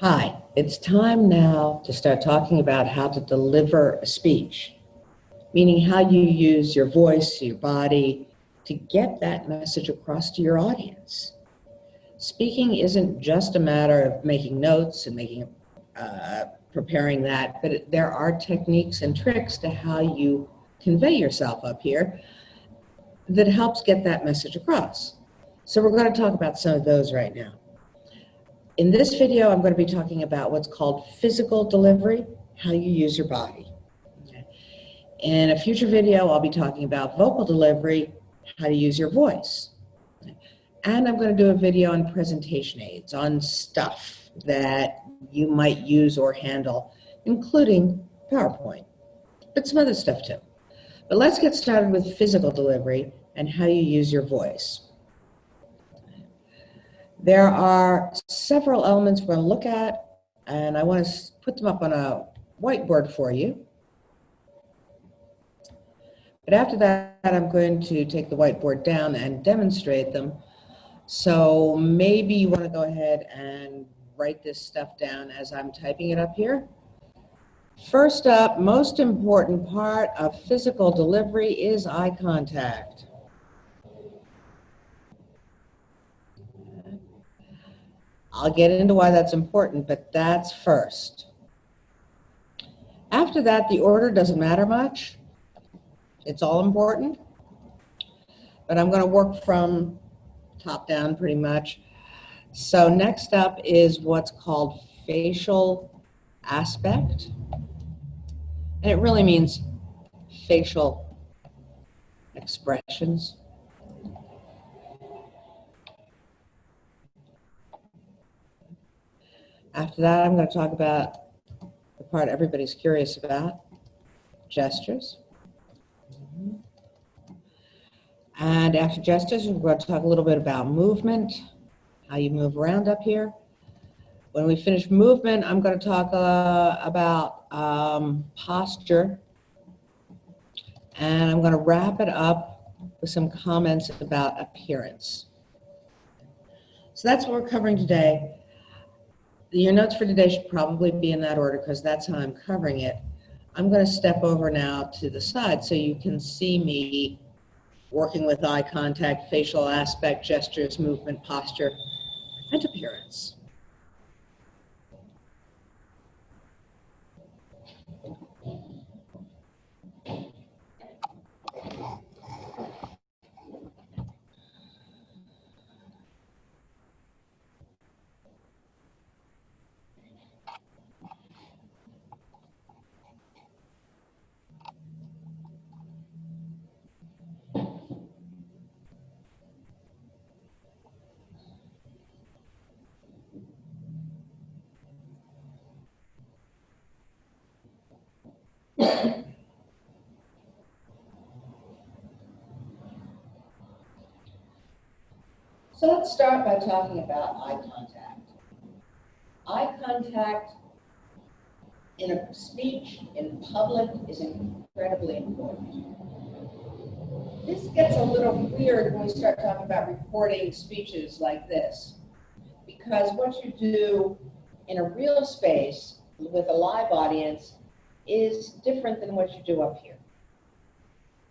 Hi, it's time now to start talking about how to deliver a speech, meaning how you use your voice, your body to get that message across to your audience. Speaking isn't just a matter of making notes and preparing that, but there are techniques and tricks to how you convey yourself up here that helps get that message across. So we're going to talk about some of those right now. In this video, I'm going to be talking about what's called physical delivery, how you use your body. In a future video, I'll be talking about vocal delivery, how to use your voice. And I'm going to do a video on presentation aids, on stuff that you might use or handle, including PowerPoint, but some other stuff too. But let's get started with physical delivery and how you use your voice. There are several elements we're going to look at, and I want to put them up on a whiteboard for you. But after that, I'm going to take the whiteboard down and demonstrate them. So maybe you want to go ahead and write this stuff down as I'm typing it up here. First up, most important part of physical delivery is eye contact. I'll get into why that's important, but that's first. After that, the order doesn't matter much. It's all important, but I'm going to work from top down pretty much. So next up is what's called facial aspect, and it really means facial expressions. After that, I'm going to talk about the part everybody's curious about, gestures. And after gestures, we're going to talk a little bit about movement, how you move around up here. When we finish movement, I'm going to talk about posture, and I'm going to wrap it up with some comments about appearance. So that's what we're covering today. Your notes for today should probably be in that order because that's how I'm covering it. I'm going to step over now to the side so you can see me working with eye contact, facial aspect, gestures, movement, posture, and appearance. So let's start by talking about eye contact. Eye contact in a speech in public is incredibly important. This gets a little weird when we start talking about recording speeches like this, because what you do in a real space with a live audience is different than what you do up here.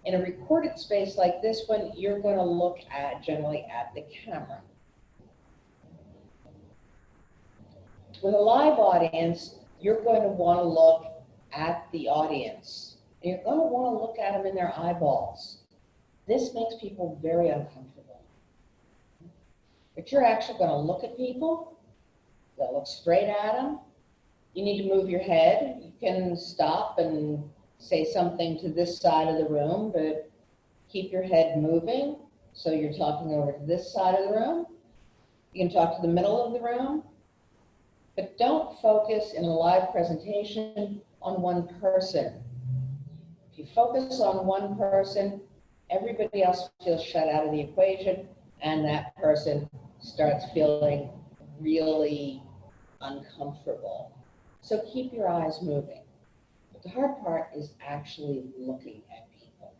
In a recorded space like this one, you're going to look generally at the camera. With a live audience, you're going to want to look at the audience. You're going to want to look at them in their eyeballs. This makes people very uncomfortable. But you're actually going to look at people. You'll look straight at them. You need to move your head. You can stop and say something to this side of the room, but keep your head moving. So you're talking over to this side of the room. You can talk to the middle of the room. But don't focus in a live presentation on one person. If you focus on one person, everybody else feels shut out of the equation, and that person starts feeling really uncomfortable. So keep your eyes moving. But the hard part is actually looking at people.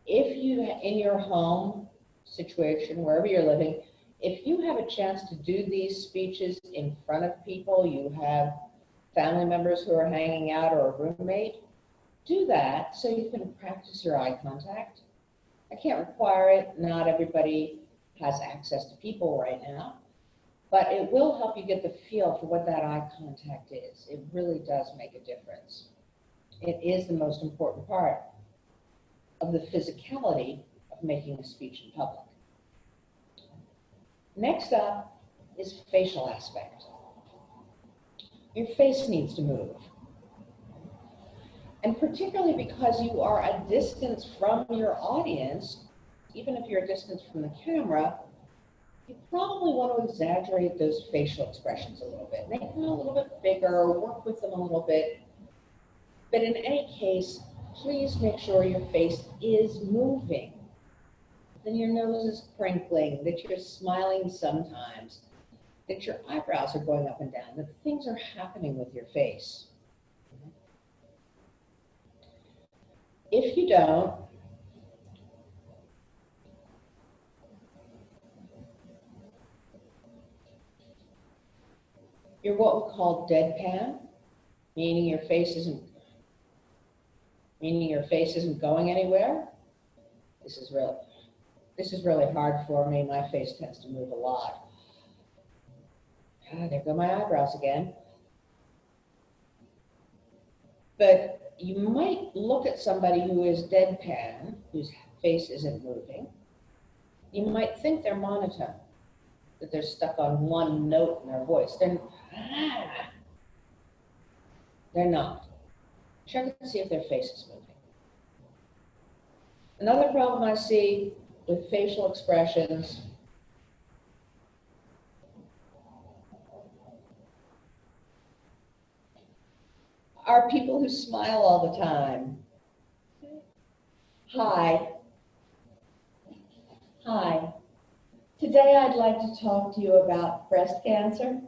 If you, in your home situation, wherever you're living, if you have a chance to do these speeches in front of people, you have family members who are hanging out or a roommate, do that so you can practice your eye contact. I can't require it. Not everybody has access to people right now, but it will help you get the feel for what that eye contact is. It really does make a difference. It is the most important part of the physicality of making a speech in public. Next up is facial aspect. Your face needs to move. And particularly because you are a distance from your audience, even if you're a distance from the camera, you probably want to exaggerate those facial expressions a little bit. Make them a little bit bigger, work with them a little bit. But in any case, please make sure your face is moving. That your nose is crinkling, that you're smiling sometimes, that your eyebrows are going up and down, that things are happening with your face. If you don't, you're what we call deadpan, meaning your face isn't going anywhere. This is really hard for me. My face tends to move a lot. There go my eyebrows again. But you might look at somebody who is deadpan, whose face isn't moving. You might think they're monotone, that they're stuck on one note in their voice. They're not. Check and see if their face is moving. Another problem I see with facial expressions are people who smile all the time. Hi. Hi. Today I'd like to talk to you about breast cancer.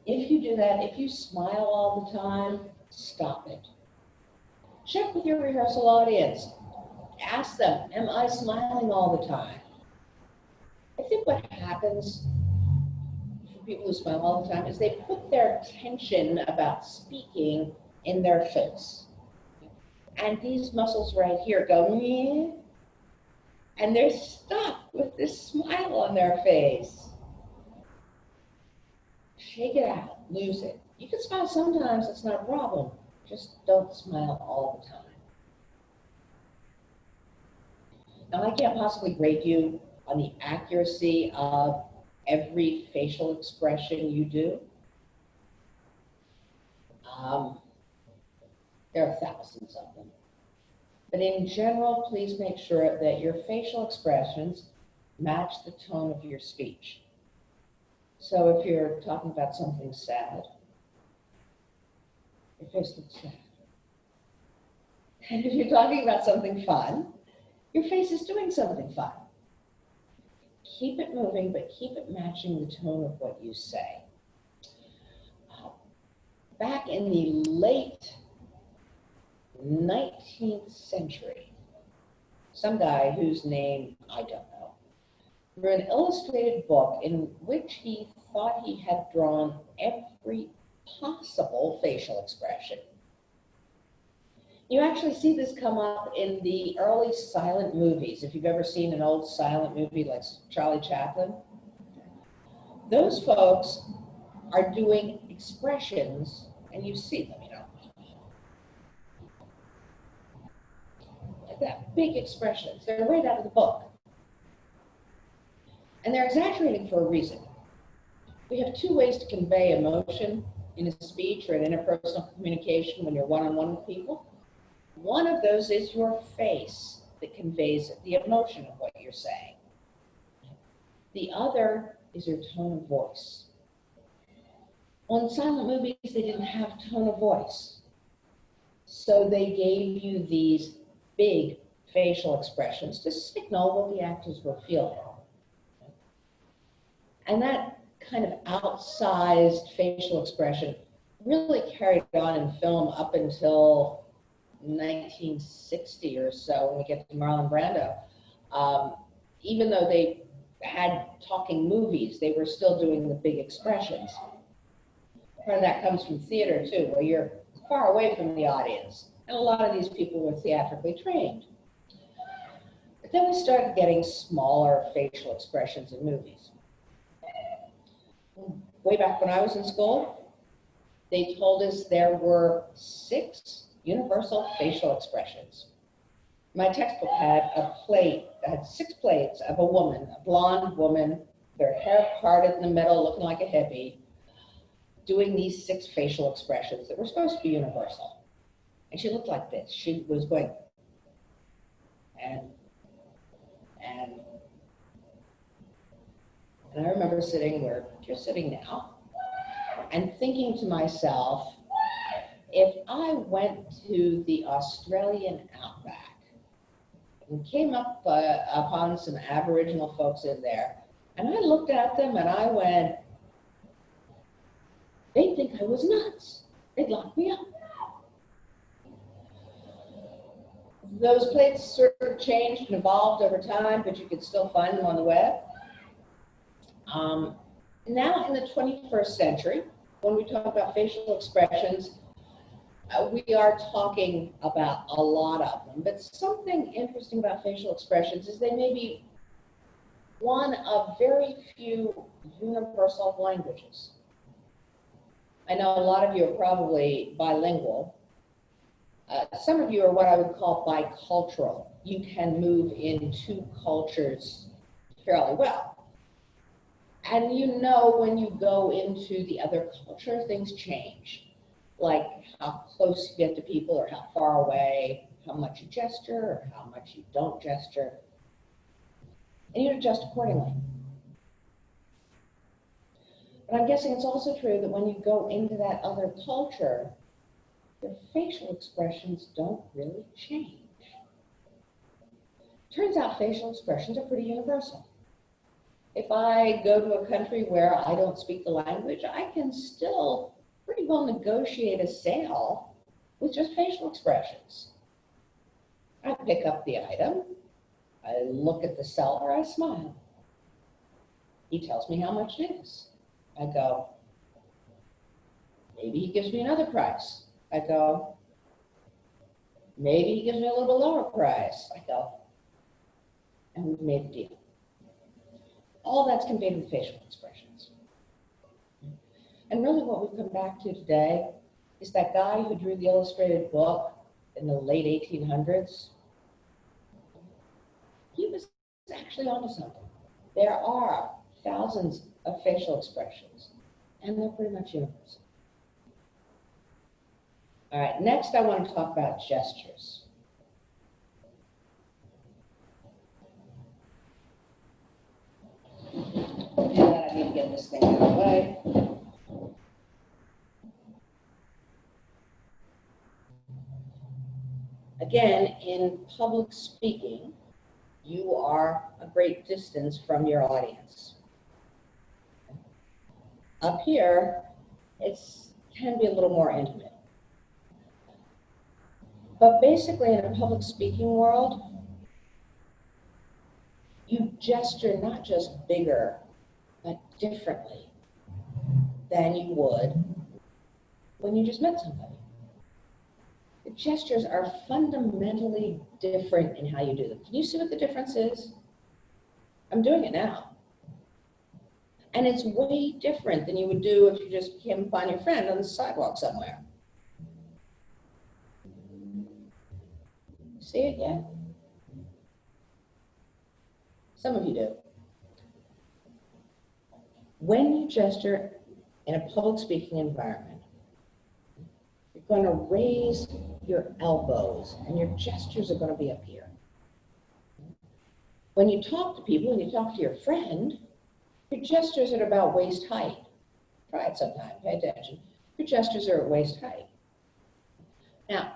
If you do that, if you smile all the time, stop it. Check with your rehearsal audience. Ask them, am I smiling all the time? I think what happens for people who smile all the time is they put their tension about speaking in their face. And these muscles right here go, meh, and they're stuck with this smile on their face. Shake it out, lose it. You can smile sometimes, it's not a problem. Just don't smile all the time. Now, I can't possibly grade you on the accuracy of every facial expression you do. There are thousands of them. But in general, please make sure that your facial expressions match the tone of your speech. So if you're talking about something sad, your face looks sad. And if you're talking about something fun, your face is doing something fun. Keep it moving, but keep it matching the tone of what you say. Back in the late 19th century, some guy whose name I don't know, wrote an illustrated book in which he thought he had drawn every possible facial expression. You actually see this come up in the early silent movies. If you've ever seen an old silent movie like Charlie Chaplin, those folks are doing expressions, and you see them, like that, big expressions. They're right out of the book. And they're exaggerating for a reason. We have two ways to convey emotion in a speech or in interpersonal communication when you're one-on-one with people. One of those is your face that conveys the emotion of what you're saying. The other is your tone of voice. On silent movies, they didn't have tone of voice. So they gave you these big facial expressions to signal what the actors were feeling. And that kind of outsized facial expression really carried on in film up until 1960 or so when we get to Marlon Brando. even though they had talking movies, they were still doing the big expressions. Part of that comes from theater too, where you're far away from the audience. And a lot of these people were theatrically trained. But then we started getting smaller facial expressions in movies. Way back when I was in school, they told us there were 6 universal facial expressions. My textbook had a plate, had 6 plates of a woman, a blonde woman, their hair parted in the middle, looking like a hippie, doing these 6 facial expressions that were supposed to be universal. And she looked like this. She was going, and I remember sitting where you're sitting now and thinking to myself, if I went to the Australian outback and came up upon some Aboriginal folks in there, and I looked at them and I went, they'd think I was nuts. They'd lock me up. Those plates sort of changed and evolved over time, but you could still find them on the web. Now in the 21st century, when we talk about facial expressions, we are talking about a lot of them. But something interesting about facial expressions is they may be one of very few universal languages. I know a lot of you are probably bilingual. Some of you are what I would call bicultural. You can move in 2 cultures fairly well. And you know when you go into the other culture, things change. Like how close you get to people or how far away, how much you gesture or how much you don't gesture. And you adjust accordingly. But I'm guessing it's also true that when you go into that other culture, your facial expressions don't really change. Turns out facial expressions are pretty universal. If I go to a country where I don't speak the language, I can still pretty well negotiate a sale with just facial expressions. I pick up the item, I look at the seller, I smile. He tells me how much it is. I go, maybe he gives me another price. I go, maybe he gives me a little bit lower price. I go, and we've made a deal. All that's conveyed with facial expressions. And really what we've come back to today is that guy who drew the illustrated book in the late 1800s. He was actually onto something. There are thousands of facial expressions, and they're pretty much universal. All right, next I want to talk about gestures. And I need to get this thing out of the way. Again, in public speaking, you are a great distance from your audience. Up here, it can be a little more intimate. But basically, in a public speaking world, you gesture not just bigger, but differently than you would when you just met somebody. The gestures are fundamentally different in how you do them. Can you see what the difference is? I'm doing it now. And it's way different than you would do if you just came upon your friend on the sidewalk somewhere. See it yet? Some of you do. When you gesture in a public speaking environment, you're going to raise your elbows and your gestures are going to be up here. When you talk to people, when you talk to your friend, your gestures are at about waist height. Try it sometime, pay attention. Your gestures are at waist height. Now,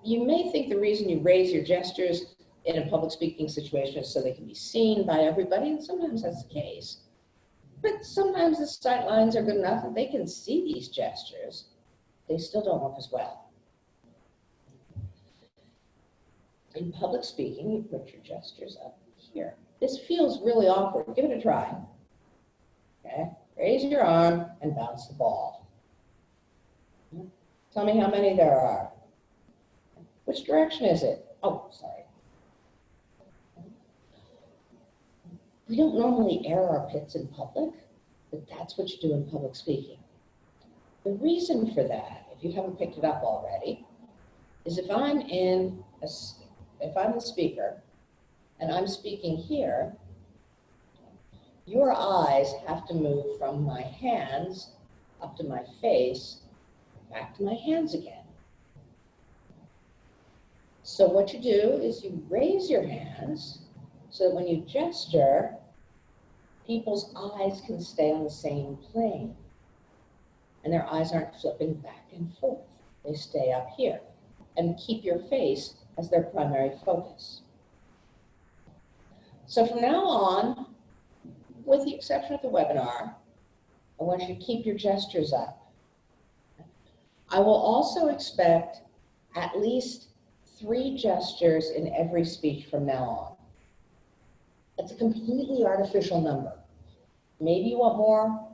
you may think the reason you raise your gestures in a public speaking situation is so they can be seen by everybody, and sometimes that's the case. But sometimes the sight lines are good enough that they can see these gestures. They still don't work as well. In public speaking, you put your gestures up here. This feels really awkward. Give it a try. Okay, raise your arm and bounce the ball. Tell me how many there are. Which direction is it? Oh, sorry. We don't normally air our pits in public, but that's what you do in public speaking. The reason for that, if you haven't picked it up already, is if I'm the speaker and I'm speaking here, your eyes have to move from my hands up to my face, back to my hands again. So what you do is you raise your hands so that when you gesture, people's eyes can stay on the same plane. And their eyes aren't flipping back and forth. They stay up here and keep your face as their primary focus. So from now on, with the exception of the webinar, I want you to keep your gestures up. I will also expect at least 3 gestures in every speech from now on. It's a completely artificial number. Maybe you want more,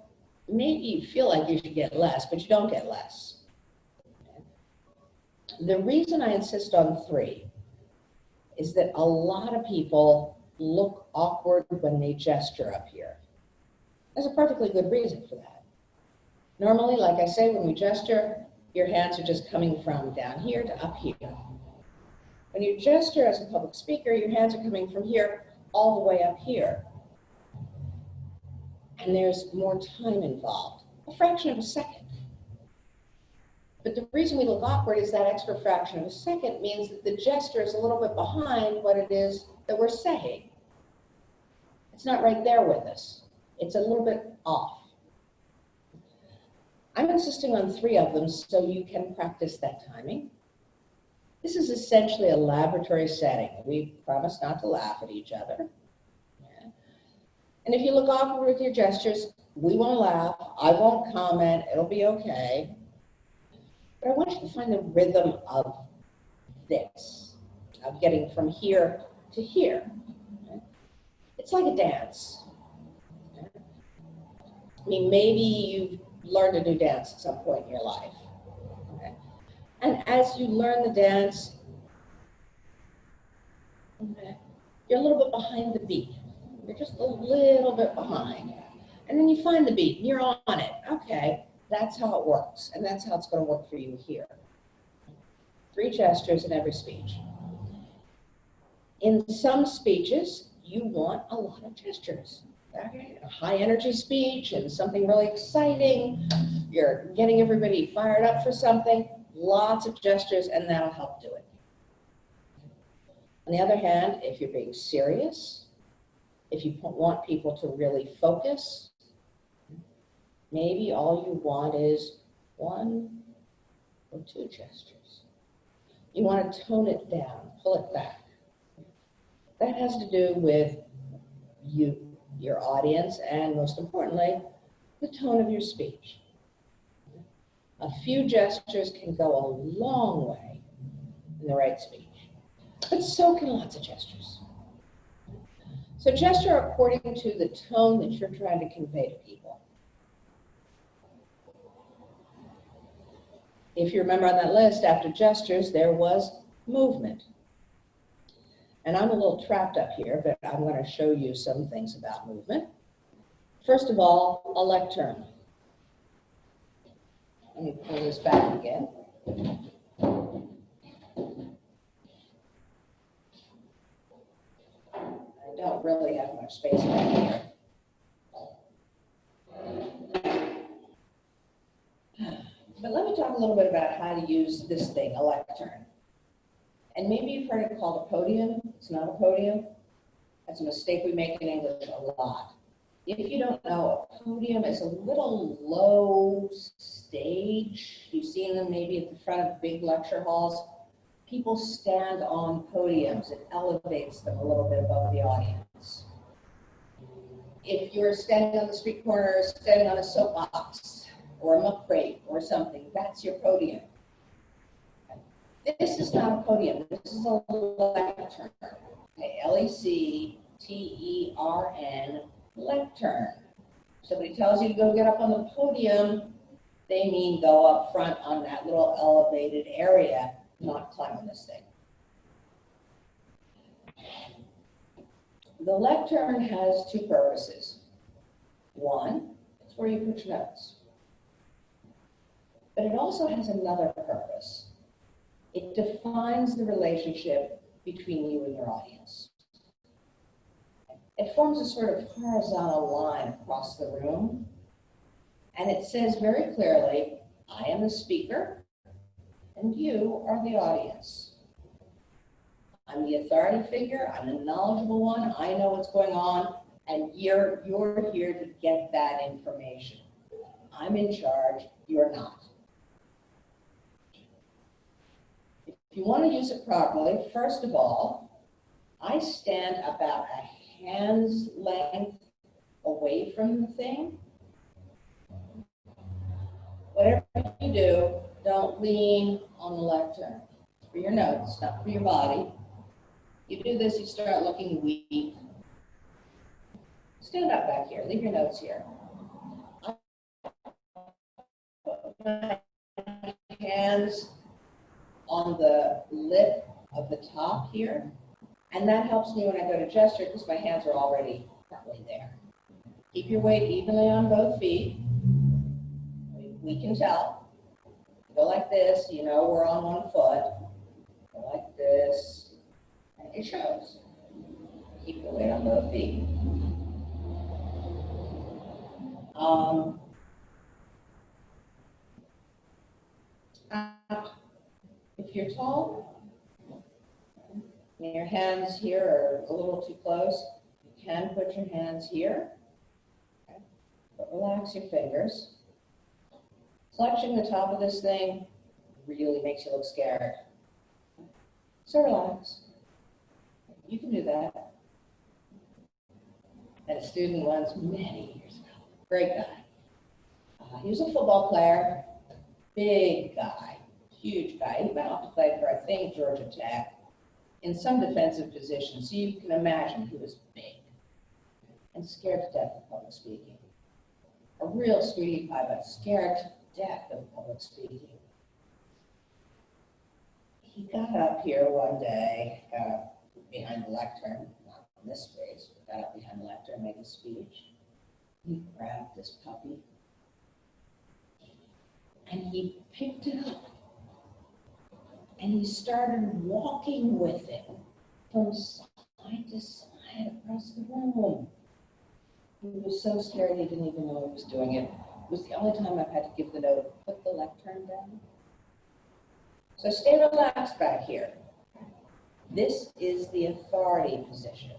maybe you feel like you should get less, but you don't get less. The reason I insist on 3 is that a lot of people look awkward when they gesture up here. There's a perfectly good reason for that. Normally, like I say, when we gesture, your hands are just coming from down here to up here. When you gesture as a public speaker, your hands are coming from here all the way up here. And there's more time involved, a fraction of a second. But the reason we look awkward is that extra fraction of a second means that the gesture is a little bit behind what it is that we're saying. It's not right there with us. It's a little bit off. I'm insisting on 3 of them so you can practice that timing. This is essentially a laboratory setting. We promise not to laugh at each other. Yeah. And if you look awkward with your gestures, we won't laugh, I won't comment, it'll be okay. But I want you to find the rhythm of this, of getting from here to here. Okay? It's like a dance. Okay? I mean, maybe you've learned a new dance at some point in your life. Okay? And as you learn the dance, okay, you're a little bit behind the beat. You're just a little bit behind. And then you find the beat, and you're on it. Okay, that's how it works, and that's how it's going to work for you here. 3 gestures in every speech. In some speeches, you want a lot of gestures. Okay? A high energy speech and something really exciting. You're getting everybody fired up for something. Lots of gestures, and that'll help do it. On the other hand, if you're being serious, if you want people to really focus, maybe all you want is 1 or 2 gestures. You want to tone it down, pull it back. That has to do with you, your audience, and most importantly, the tone of your speech. A few gestures can go a long way in the right speech, but so can lots of gestures. So gesture according to the tone that you're trying to convey to people. If you remember on that list, after gestures, there was movement. And I'm a little trapped up here, but I'm going to show you some things about movement. First of all, a lectern. Let me pull this back again. I don't really have much space back here. But let me talk a little bit about how to use this thing, a lectern. And maybe you've heard it called a podium. It's not a podium. That's a mistake we make in English a lot. If you don't know, a podium is a little low stage. You've seen them maybe at the front of big lecture halls. People stand on podiums. It elevates them a little bit above the audience. If you're standing on the street corner, standing on a soapbox, or a milk crate, or something, that's your podium. This is not a podium. This is a lectern. Okay, LEC T-E-R-N, lectern. Somebody tells you to go get up on the podium, they mean go up front on that little elevated area, not climb on this thing. The lectern has two purposes. One, it's where you put your notes. But it also has another purpose. It defines the relationship between you and your audience. It forms a sort of horizontal line across the room, and it says very clearly, I am the speaker, and you are the audience. I'm the authority figure, I'm the knowledgeable one, I know what's going on, and you're here to get that information. I'm in charge, you're not. If you want to use it properly, first of all, I stand about a hand's length away from the thing. Whatever you do, don't lean on the lectern. It's for your notes, not for your body. You do this, you start looking weak. Stand up back here, leave your notes here. Put my hands on the lip of the top here, and that helps me when I go to gesture because my hands are already partly there. Keep your weight evenly on both feet. We can tell. Go like this, you know we're on one foot. Go like this, and it shows. Keep your weight on both feet. If you're tall, and your hands here are a little too close, you can put your hands here, okay? But relax your fingers. Clutching the top of this thing really makes you look scared. So relax. You can do that. I had a student once many years ago, great guy. He was a football player, big guy, huge guy. He went off to play for, I think, Georgia Tech in some defensive position. So you can imagine he was big and scared to death of public speaking. A real sweetie pie, but scared to death of public speaking. He got up here one day, behind the lectern, not in this space, but got up behind the lectern, made a speech. He grabbed this puppy and he picked it up and he started walking with it from side to side across the room. He was so scared he didn't even know he was doing it. It was the only time I've had to give the note, put the lectern down. So stay relaxed back here. This is the authority position.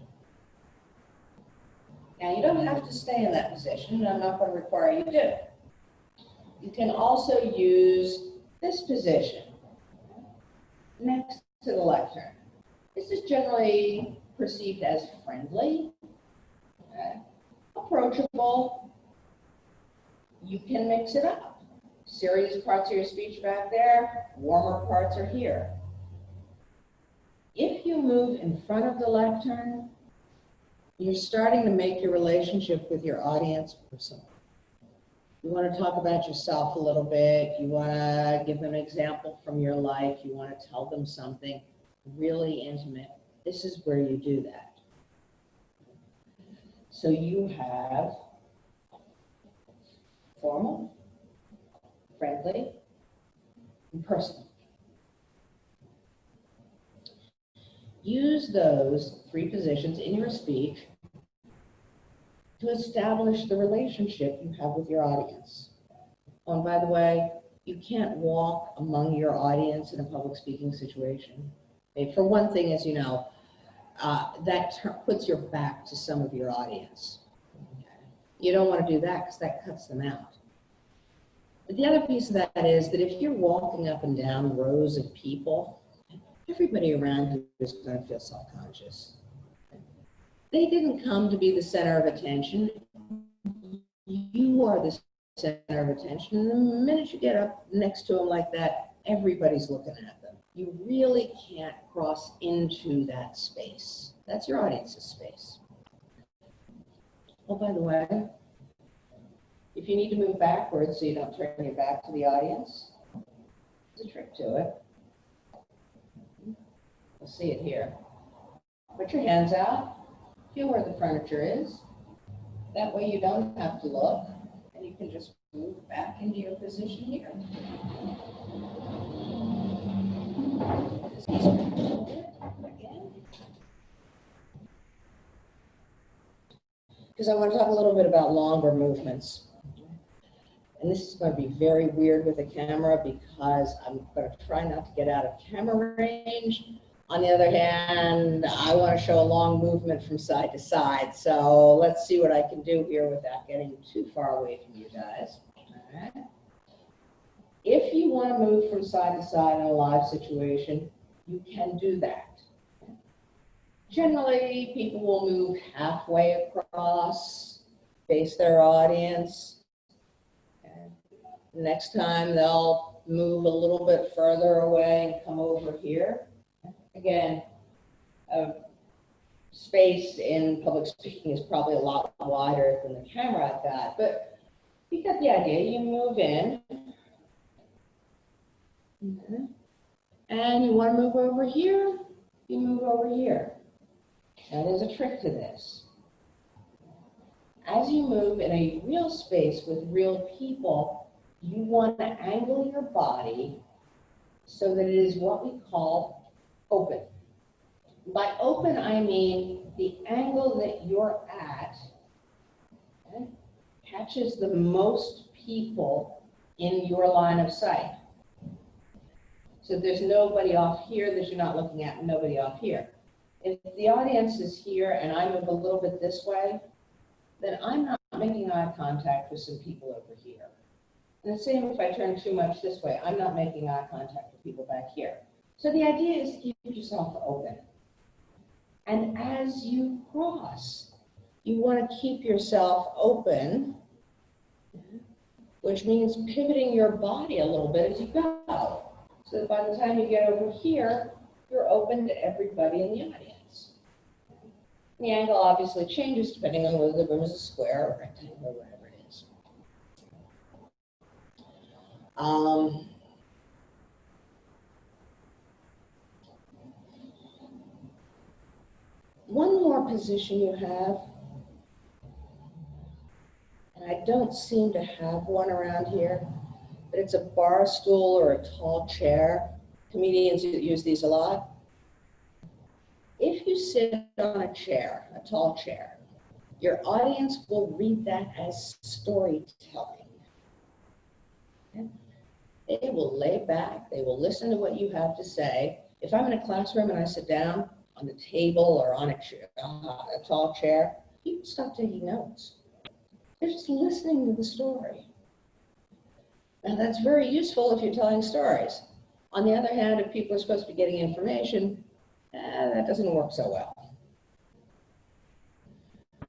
Now you don't have to stay in that position, and I'm not going to require you to. You can also use this position next to the lectern. This is generally perceived as friendly, okay, approachable. You can mix it up. Serious parts of your speech back there, warmer parts are here. If you move in front of the lectern, you're starting to make your relationship with your audience personal. You want to talk about yourself a little bit. You want to give them an example from your life. You want to tell them something really intimate. This is where you do that. So you have formal, friendly, and personal. Use those three positions in your speech to establish the relationship you have with your audience. Oh, and by the way, you can't walk among your audience in a public speaking situation. Okay, for one thing, as you know, that puts your back to some of your audience. Okay. You don't want to do that because that cuts them out. But the other piece of that is that if you're walking up and down rows of people, everybody around you is going to feel self-conscious. They didn't come to be the center of attention. You are the center of attention. And the minute you get up next to them like that, everybody's looking at them. You really can't cross into that space. That's your audience's space. Oh, by the way, if you need to move backwards so you don't turn your back to the audience, there's a trick to it. We'll see it here. Put your hands out, feel where the furniture is. That way you don't have to look, and you can just move back into your position here. Again. Because I want to talk a little bit about longer movements. And this is going to be very weird with a camera because I'm going to try not to get out of camera range. On the other hand, I want to show a long movement from side to side. So let's see what I can do here without getting too far away from you guys. All right. If you want to move from side to side in a live situation, you can do that. Generally, people will move halfway across, face their audience. Next time, they'll move a little bit further away and come over here. Again, space in public speaking is probably a lot wider than the camera I've got, but you get the idea. You move in, and you want to move over here, you move over here. Now, there's a trick to this. As you move in a real space with real people, you want to angle your body so that it is what we call open. By open, I mean the angle that you're at catches the most people in your line of sight. So there's nobody off here that you're not looking at, and nobody off here. If the audience is here and I move a little bit this way, then I'm not making eye contact with some people over here. And the same if I turn too much this way, I'm not making eye contact with people back here. So the idea is to keep yourself open. And as you cross, you want to keep yourself open, which means pivoting your body a little bit as you go. So that by the time you get over here, you're open to everybody in the audience. The angle obviously changes depending on whether the room is a square or rectangle or whatever it is. One more position you have, and I don't seem to have one around here, but it's a bar stool or a tall chair. Comedians use these a lot. If you sit on a chair, a tall chair, your audience will read that as storytelling. Okay? They will lay back, they will listen to what you have to say. If I'm in a classroom and I sit down on the table or on a tall chair, people stop taking notes. They're just listening to the story. Now that's very useful if you're telling stories. On the other hand, if people are supposed to be getting information, that doesn't work so well.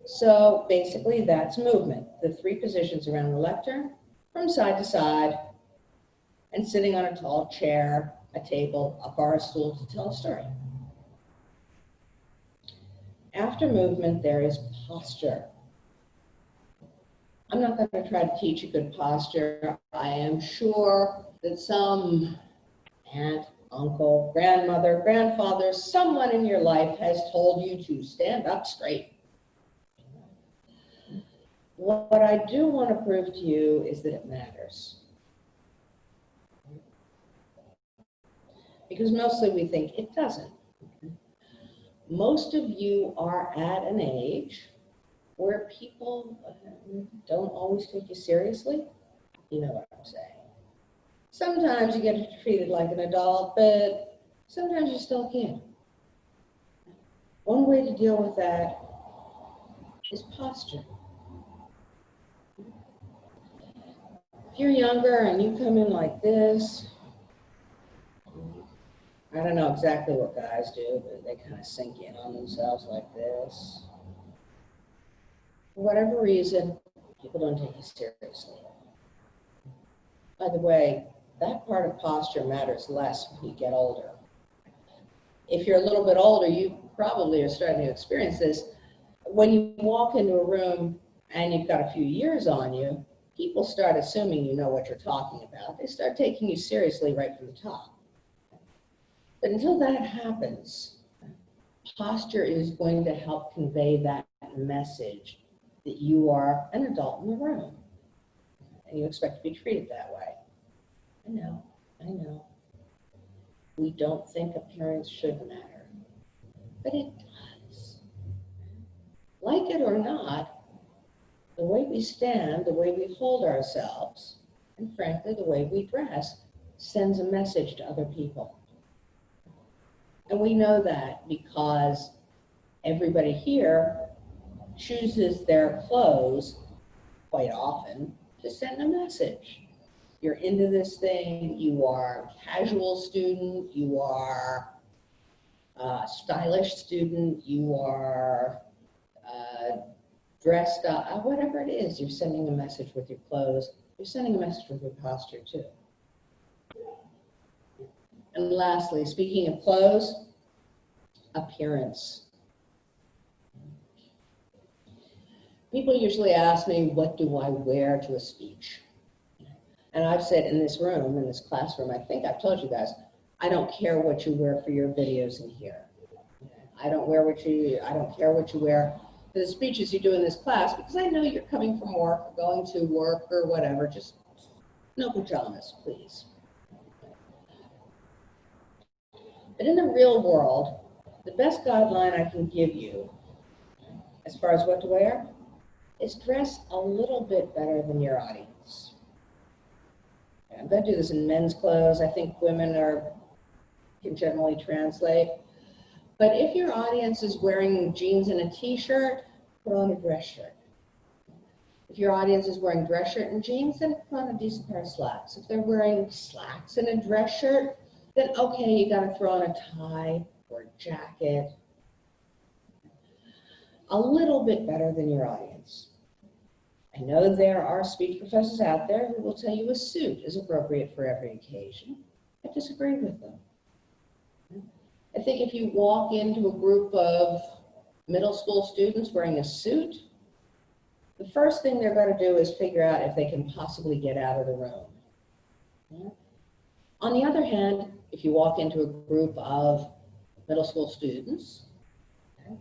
So basically that's movement. The three positions around the lectern, from side to side, and sitting on a tall chair, a table, a bar stool to tell a story. After movement, there is posture. I'm not going to try to teach you good posture. I am sure that some aunt, uncle, grandmother, grandfather, someone in your life has told you to stand up straight. What I do want to prove to you is that it matters. Because mostly we think it doesn't. Most of you are at an age where people don't always take you seriously. You know what I'm saying. Sometimes you get treated like an adult, but sometimes you're still a kid. One way to deal with that is posture. If you're younger and you come in like this, I don't know exactly what guys do, but they kind of sink in on themselves like this. For whatever reason, people don't take you seriously. By the way, that part of posture matters less when you get older. If you're a little bit older, you probably are starting to experience this. When you walk into a room and you've got a few years on you, people start assuming you know what you're talking about. They start taking you seriously right from the top. But until that happens, posture is going to help convey that message that you are an adult in the room and you expect to be treated that way. I know. We don't think appearance should matter, but it does. Like it or not, the way we stand, the way we hold ourselves, and frankly, the way we dress sends a message to other people. And we know that because everybody here chooses their clothes quite often to send a message. You're into this thing, you are a casual student, you are a stylish student, you are dressed up, whatever it is, you're sending a message with your clothes. You're sending a message with your posture too. And lastly, speaking of clothes, appearance. People usually ask me, what do I wear to a speech? And I've said in this room, in this classroom, I think I've told you guys, I don't care what you wear for your videos in here. I don't care what you wear for the speeches you do in this class, because I know you're coming from work, or going to work, or whatever. Just no pajamas, please. But in the real world, the best guideline I can give you as far as what to wear is dress a little bit better than your audience. I'm going to do this in men's clothes. I think women can generally translate. But if your audience is wearing jeans and a t-shirt, put on a dress shirt. If your audience is wearing dress shirt and jeans, then put on a decent pair of slacks. If they're wearing slacks and a dress shirt, then okay, you got to throw on a tie or a jacket. A little bit better than your audience. I know there are speech professors out there who will tell you a suit is appropriate for every occasion. I disagree with them. I think if you walk into a group of middle school students wearing a suit, the first thing they're going to do is figure out if they can possibly get out of the room. Yeah. On the other hand, if you walk into a group of middle school students, okay,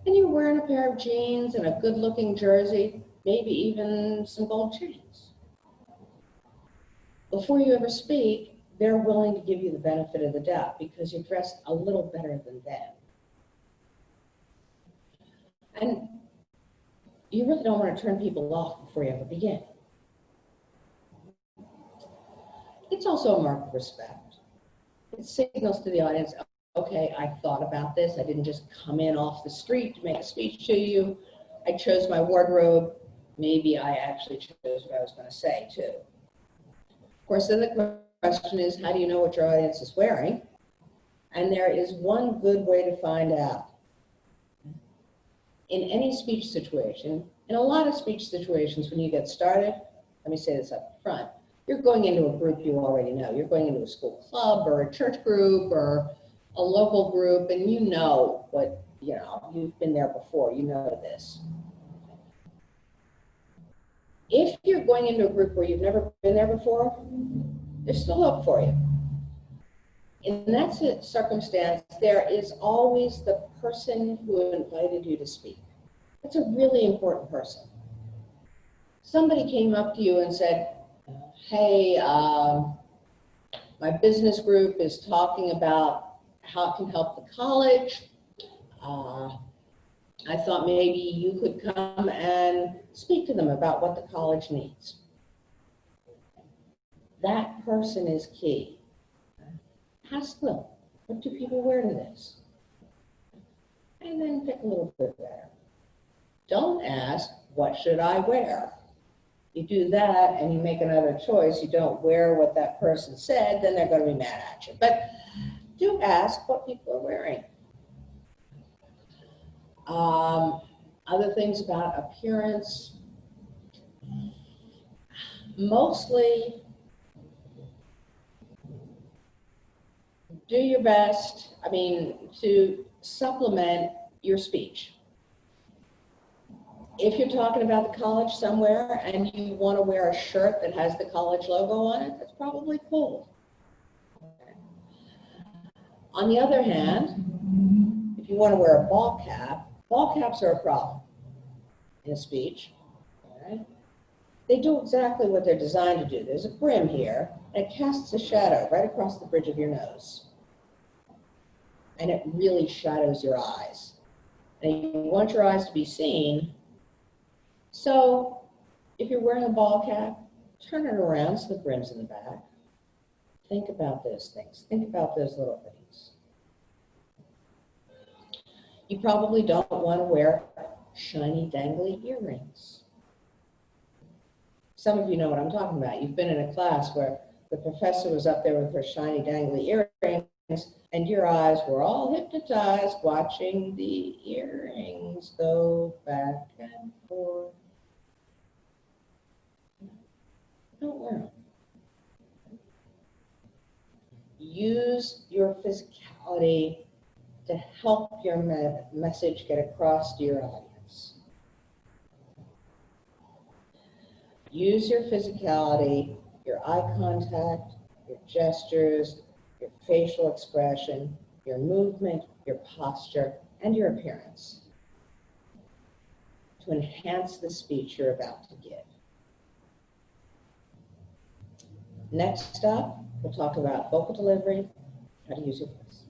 and you're wearing a pair of jeans and a good-looking jersey, maybe even some gold chains, before you ever speak, they're willing to give you the benefit of the doubt because you're dressed a little better than them. And you really don't want to turn people off before you ever begin. It's also a mark of respect. It signals to the audience, okay, I thought about this. I didn't just come in off the street to make a speech to you. I chose my wardrobe. Maybe I actually chose what I was going to say too. Of course, then the question is, how do you know what your audience is wearing? And there is one good way to find out. In any speech situation, in a lot of speech situations when you get started, let me say this up front, you're going into a group you already know. You're going into a school club or a church group or a local group, and you know what, you've been there before, you know this. If you're going into a group where you've never been there before, there's still hope for you. In that circumstance, there is always the person who invited you to speak. It's a really important person. Somebody came up to you and said, hey, my business group is talking about how it can help the college. I thought maybe you could come and speak to them about what the college needs. That person is key. Ask them, what do people wear to this? And then pick a little bit better. Don't ask, what should I wear? You do that and you make another choice, you don't wear what that person said, then they're going to be mad at you. But do ask what people are wearing. Other things about appearance, mostly do your best, to supplement your speech. If you're talking about the college somewhere and you want to wear a shirt that has the college logo on it, that's probably cool. On the other hand, if you want to wear a ball caps are a problem in a speech. Right? They do exactly what they're designed to do. There's a brim here, and it casts a shadow right across the bridge of your nose. And it really shadows your eyes. And you want your eyes to be seen. So if you're wearing a ball cap, turn it around so the brim's in the back. Think about those things. Think about those little things. You probably don't want to wear shiny, dangly earrings. Some of you know what I'm talking about. You've been in a class where the professor was up there with her shiny, dangly earrings, and your eyes were all hypnotized watching the earrings go back and forth. Don't wear them. Use your physicality to help your message get across to your audience. Use your physicality, your eye contact, your gestures, your facial expression, your movement, your posture, and your appearance to enhance the speech you're about to give. Next up, we'll talk about vocal delivery, how to use your voice.